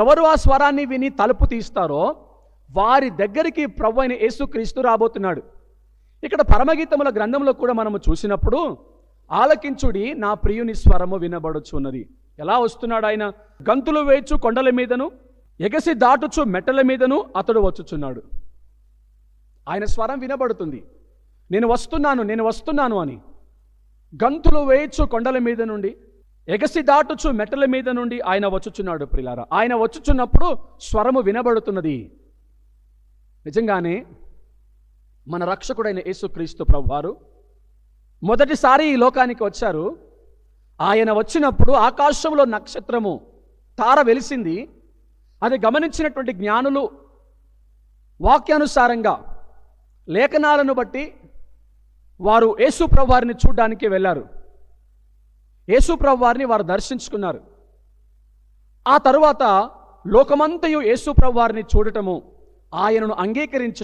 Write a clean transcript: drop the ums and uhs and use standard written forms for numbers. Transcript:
ఎవరు ఆ స్వరాన్ని విని తలుపు తీస్తారో వారి దగ్గరికి ప్రభువైన యేసుక్రీస్తు రాబోతున్నాడు. ఇక్కడ పరమగీతముల గ్రంథంలో కూడా మనము చూసినప్పుడు, ఆలకించుడి నా ప్రియుని స్వరము వినబడుచున్నది. ఎలా వస్తున్నాడు ఆయన? గంతులు వేయచ్చు కొండల మీదను, ఎగసి దాటుచు మెట్టల మీదను అతడు వచ్చుచున్నాడు. ఆయన స్వరం వినబడుతుంది, నేను వస్తున్నాను అని. గంతులు వేయచ్చు కొండల మీద నుండి, ఎగసి దాటుచు మెట్టల మీద నుండి ఆయన వచ్చుచున్నాడు. ప్రియులారా, ఆయన వచ్చుచున్నప్పుడు స్వరము వినబడుతున్నది. నిజంగానే మన రక్షకుడైన యేసుక్రీస్తు ప్రభువారు మొదటిసారి ఈ లోకానికి వచ్చారు. ఆయన వచ్చినప్పుడు ఆకాశంలో నక్షత్రము, తార వెలిసింది. అది గమనించినటువంటి జ్ఞానులు వాక్యానుసారంగా లేఖనాలను బట్టి వారు యేసు ప్రభువారిని చూడడానికి వెళ్ళారు. యేసు ప్రభువారిని వారు దర్శించుకున్నారు. ఆ తరువాత లోకమంతయు యేసు ప్రభువారిని చూడటము, ఆయనను అంగీకరించ